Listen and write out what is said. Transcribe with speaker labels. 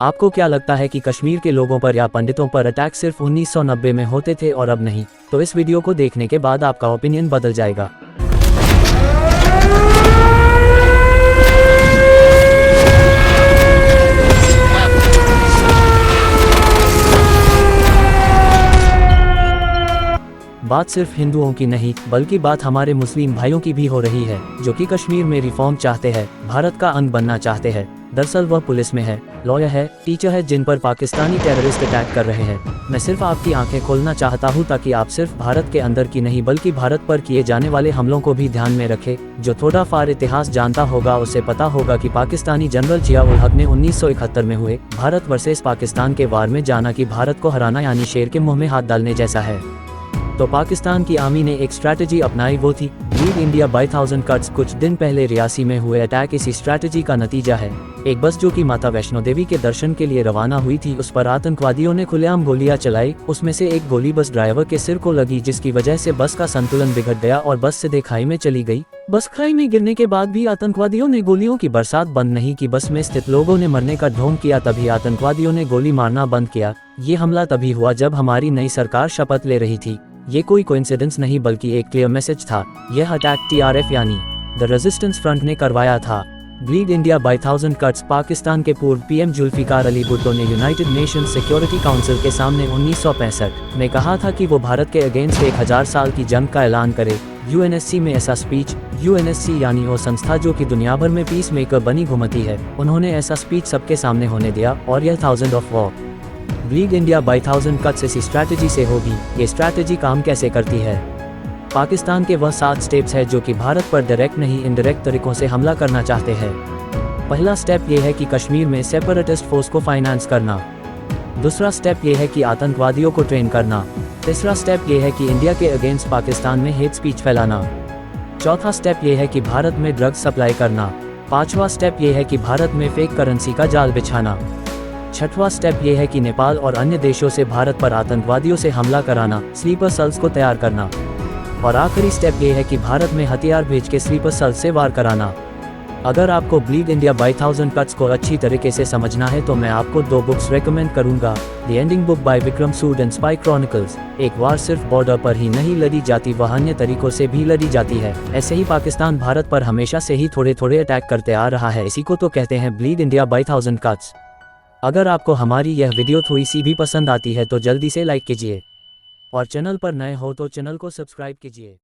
Speaker 1: आपको क्या लगता है कि कश्मीर के लोगों पर या पंडितों पर अटैक सिर्फ 1990 में होते थे और अब नहीं? तो इस वीडियो को देखने के बाद आपका ओपिनियन बदल जाएगा। बात सिर्फ हिंदुओं की नहीं बल्कि बात हमारे मुस्लिम भाइयों की भी हो रही है, जो कि कश्मीर में रिफॉर्म चाहते हैं, भारत का अंग बनना चाहते हैं। दरअसल वह पुलिस में है, लॉयर है, टीचर है, जिन पर पाकिस्तानी टेररिस्ट अटैक कर रहे हैं। मैं सिर्फ आपकी आंखें खोलना चाहता हूं ताकि आप सिर्फ भारत के अंदर की नहीं बल्कि भारत पर किए जाने वाले हमलों को भी ध्यान में रखें। जो थोड़ा फार इतिहास जानता होगा उसे पता होगा कि पाकिस्तानी जनरल जिया उल हक ने 1971 में हुए भारत वर्सेस पाकिस्तान के वार में जाना कि भारत को हराना यानी शेर के मुंह में हाथ डालने जैसा है। तो पाकिस्तान की आर्मी ने एक स्ट्रैटेजी अपनाई, वो थी ब्लीड इंडिया बाय 1000 कट्स। कुछ दिन पहले रियासी में हुए अटैक इसी स्ट्रैटेजी का नतीजा है। एक बस जो कि माता वैष्णो देवी के दर्शन के लिए रवाना हुई थी, उस पर आतंकवादियों ने खुलेआम गोलियां चलाई। उसमें से एक गोली बस ड्राइवर के सिर को लगी, जिसकी वजह से बस का संतुलन बिगड़ गया और बस सीधे खाई में चली गई। बस खाई में गिरने के बाद भी आतंकवादियों ने गोलियों की बरसात बंद नहीं की। बस में स्थित लोगों ने मरने का ढोंग किया, तभी आतंकवादियों ने गोली मारना बंद किया। ये हमला तभी हुआ जब हमारी नई सरकार शपथ ले रही थी। ये कोई कोइंसिडेंस नहीं बल्कि एक क्लियर मैसेज था। यह अटैक TRF यानी द रेजिस्टेंस फ्रंट ने करवाया था। Bleed India by 1000 cuts Pakistan के पूर्व PM जुल्फिकार अली भुट्टो ने यूनाइटेड नेशंस सिक्योरिटी काउंसिल के सामने 1965 में कहा था कि वो भारत के अगेंस्ट 1000 साल की जंग का ऐलान करे। UNSC में ऐसा स्पीच, UNSC यानी वो संस्था जो कि दुनिया भर में पीस मेकर बनी घूमती है, उन्होंने ऐसा स्पीच सबके सामने होने दिया और यह 1000 of war bleed India by 1000 cuts इसी स्ट्रैटेजी से होगी। ये स्ट्रैटेजी काम कैसे करती है? पाकिस्तान के वह 7 स्टेप्स है जो कि भारत पर डायरेक्ट नहीं इनडायरेक्ट तरीकों से हमला करना चाहते हैं। पहला स्टेप ये है कि कश्मीर में सेपरेटिस्ट फोर्स को फाइनेंस करना। दूसरा स्टेप ये है कि आतंकवादियों को ट्रेन करना। तीसरा स्टेप ये है कि इंडिया के अगेंस्ट पाकिस्तान में हेट स्पीच फैलाना। चौथा स्टेप ये है कि भारत में ड्रग्स सप्लाई करना। पांचवा स्टेप ये है कि भारत में फेक करेंसी का जाल बिछाना। छठवां स्टेप ये है कि नेपाल और अन्य देशों से भारत पर आतंकवादियों से हमला कराना, स्लीपर सेल्स को तैयार करना। और आखिरी स्टेप ये है कि भारत में हथियार भेज के स्लीपर सेल्स से वार कराना। अगर आपको ब्लीड इंडिया बाय 1000 कट्स को अच्छी तरीके से समझना है तो मैं आपको 2 बुक्स रेकमेंड करूंगा। The ending book by Vikram Sood and spy chronicles. एक वार सिर्फ बॉर्डर पर ही नहीं लड़ी जाती, वह अन्य तरीकों से भी लड़ी जाती है। ऐसे ही पाकिस्तान भारत पर हमेशा से ही थोड़े थोड़े अटैक करते आ रहा है, इसी को तो कहते हैं ब्लीड इंडिया बाय 1000 कट्स। अगर आपको हमारी यह वीडियो थोड़ी सी भी पसंद आती है तो जल्दी से लाइक कीजिए और चैनल पर नए हो तो चैनल को सब्सक्राइब कीजिए।